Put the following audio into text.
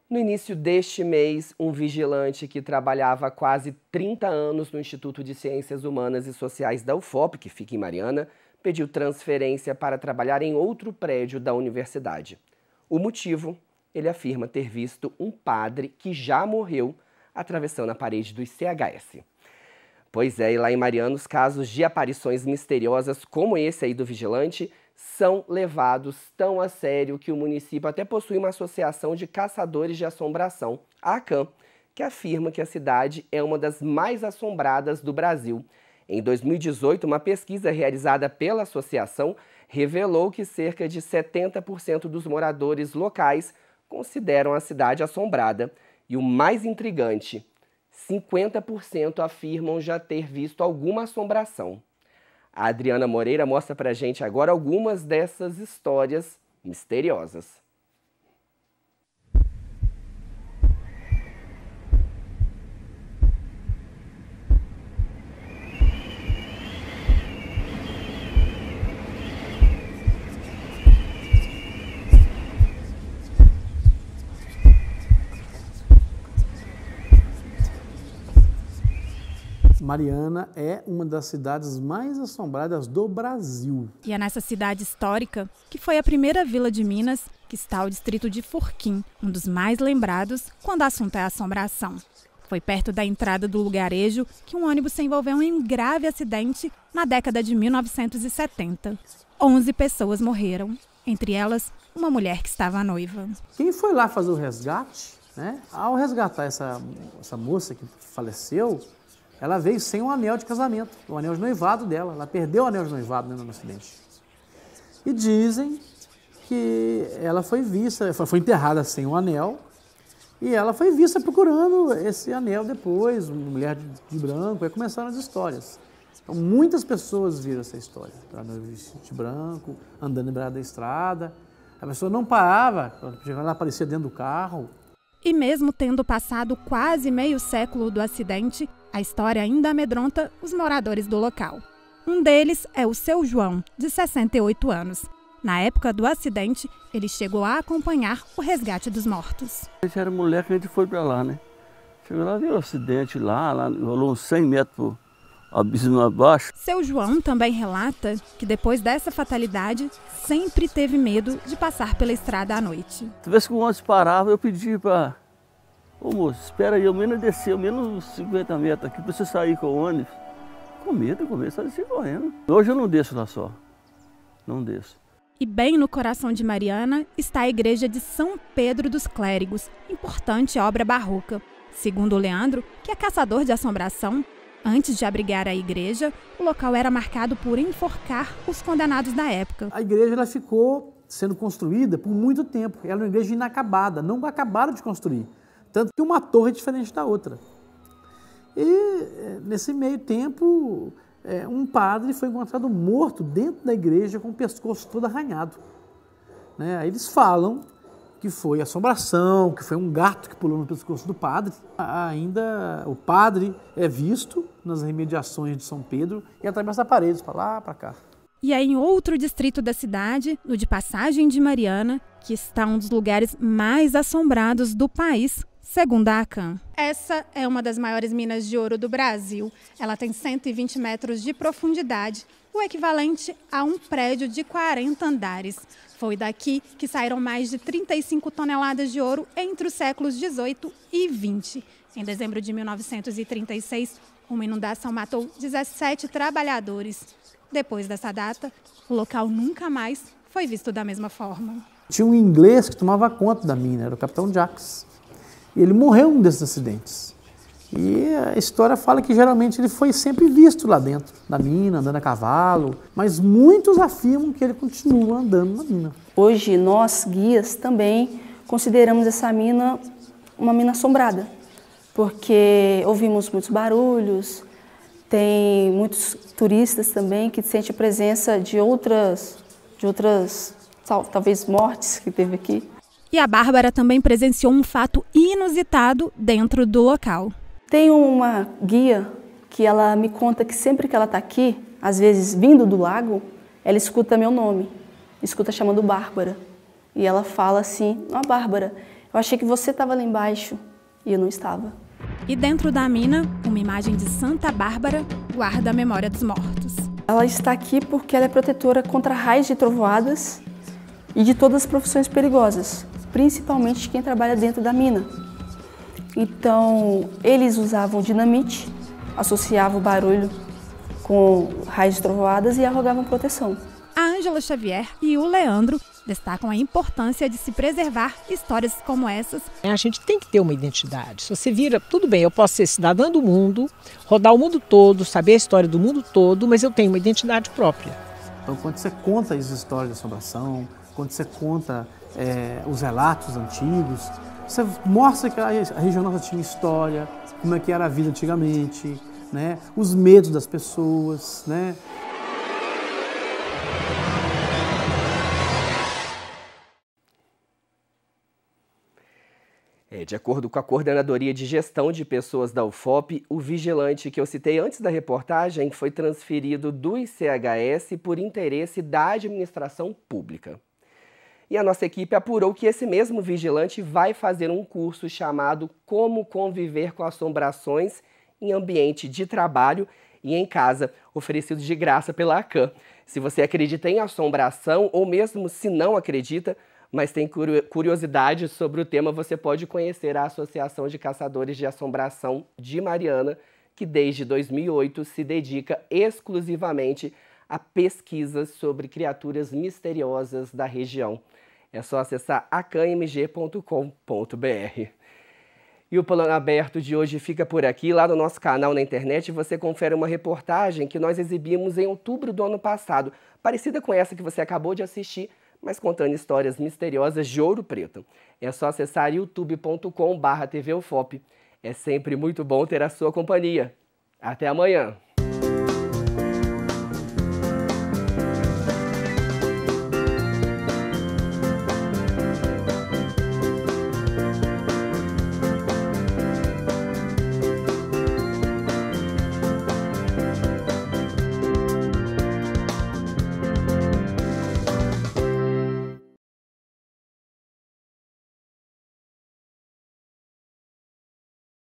No início deste mês, um vigilante que trabalhava há quase 30 anos no Instituto de Ciências Humanas e Sociais da UFOP, que fica em Mariana, pediu transferência para trabalhar em outro prédio da universidade. O motivo? Ele afirma ter visto um padre que já morreu atravessando a parede do ICHS. Pois é, e lá em Mariana, os casos de aparições misteriosas como esse aí do vigilante são levados tão a sério que o município até possui uma associação de caçadores de assombração, a ACAM, que afirma que a cidade é uma das mais assombradas do Brasil. Em 2018, uma pesquisa realizada pela associação revelou que cerca de 70% dos moradores locais consideram a cidade assombrada. E o mais intrigante, 50% afirmam já ter visto alguma assombração. A Adriana Moreira mostra pra gente agora algumas dessas histórias misteriosas. Mariana é uma das cidades mais assombradas do Brasil. E é nessa cidade histórica que foi a primeira vila de Minas que está o distrito de Furquim, um dos mais lembrados quando o assunto é assombração. Foi perto da entrada do lugarejo que um ônibus se envolveu em um grave acidente na década de 1970. 11 pessoas morreram, entre elas uma mulher que estava noiva. Quem foi lá fazer o resgate, né? Ao resgatar essa moça que faleceu, ela veio sem um anel de casamento, o anel de noivado dela. Ela perdeu o anel de noivado no acidente. E dizem que ela foi vista, foi enterrada sem o anel, e ela foi vista procurando esse anel depois, uma mulher de branco, aí começaram as histórias. Então muitas pessoas viram essa história, ela vestida de branco, andando em beirada da estrada, a pessoa não parava, ela aparecia dentro do carro. E mesmo tendo passado quase meio século do acidente, a história ainda amedronta os moradores do local. Um deles é o seu João, de 68 anos. Na época do acidente, ele chegou a acompanhar o resgate dos mortos. A gente era mulher que a gente foi para lá, né? Chegou lá, viu o acidente lá rolou uns 100 metros abismo abaixo. Seu João também relata que depois dessa fatalidade, sempre teve medo de passar pela estrada à noite. Toda vez que o ônibus parava, eu pedi para... Ô moço, espera aí, eu menos descer, eu menos uns 50 metros aqui para você sair com o ônibus. Com medo, só desci correndo. Hoje eu não desço lá só, não desço. E bem no coração de Mariana está a igreja de São Pedro dos Clérigos, importante obra barroca. Segundo o Leandro, que é caçador de assombração, antes de abrigar a igreja, o local era marcado por enforcar os condenados da época. A igreja ela ficou sendo construída por muito tempo. Ela é uma igreja inacabada, não acabaram de construir. Tanto que uma torre é diferente da outra. E nesse meio tempo, um padre foi encontrado morto dentro da igreja com o pescoço todo arranhado. Aí eles falam que foi assombração, que foi um gato que pulou no pescoço do padre. Ainda o padre é visto nas remediações de São Pedro e atravessa paredes para lá, para cá. E é em outro distrito da cidade, no de Passagem de Mariana, que está um dos lugares mais assombrados do país, segundo a ACAM. Essa é uma das maiores minas de ouro do Brasil. Ela tem 120 metros de profundidade, o equivalente a um prédio de 40 andares. Foi daqui que saíram mais de 35 toneladas de ouro entre os séculos 18 e 20. Em dezembro de 1936, uma inundação matou 17 trabalhadores. Depois dessa data, o local nunca mais foi visto da mesma forma. Tinha um inglês que tomava conta da mina, era o capitão Jacques. E ele morreu num desses acidentes. E a história fala que geralmente ele foi sempre visto lá dentro da mina, andando a cavalo, mas muitos afirmam que ele continua andando na mina. Hoje nós, guias, também consideramos essa mina uma mina assombrada, porque ouvimos muitos barulhos, tem muitos turistas também que sentem a presença de outras talvez mortes que teve aqui. E a Bárbara também presenciou um fato inusitado dentro do local. Tem uma guia que ela me conta que sempre que ela está aqui, às vezes vindo do lago, ela escuta meu nome, escuta chamando Bárbara. E ela fala assim, Bárbara, eu Eu achei que você estava lá embaixo e eu não estava. E dentro da mina, uma imagem de Santa Bárbara guarda a memória dos mortos. Ela está aqui porque ela é protetora contra raios de trovoadas e de todas as profissões perigosas, principalmente de quem trabalha dentro da mina. Então, eles usavam dinamite, associavam o barulho com raios de trovoadas e arrogavam proteção. A Ângela Xavier e o Leandro destacam a importância de se preservar histórias como essas. A gente tem que ter uma identidade. Se você vira, tudo bem, eu posso ser cidadã do mundo, rodar o mundo todo, saber a história do mundo todo, mas eu tenho uma identidade própria. Então, quando você conta as histórias de assombração, quando você conta os relatos antigos, você mostra que a região nossa tinha história, como é que era a vida antigamente, né? Os medos das pessoas, né? De acordo com a Coordenadoria de Gestão de Pessoas da UFOP, o vigilante que eu citei antes da reportagem foi transferido do ICHS por interesse da administração pública. E a nossa equipe apurou que esse mesmo vigilante vai fazer um curso chamado Como Conviver com Assombrações em Ambiente de Trabalho e em Casa, oferecido de graça pela ACAM. Se você acredita em assombração ou mesmo se não acredita, mas tem curiosidade sobre o tema, você pode conhecer a Associação de Caçadores de Assombração de Mariana, que desde 2008 se dedica exclusivamente a pesquisas sobre criaturas misteriosas da região. É só acessar acamg.com.br. E o Plano Aberto de hoje fica por aqui. Lá no nosso canal na internet você confere uma reportagem que nós exibimos em outubro do ano passado, parecida com essa que você acabou de assistir, mas contando histórias misteriosas de Ouro Preto. É só acessar youtube.com/tvufop. É sempre muito bom ter a sua companhia. Até amanhã!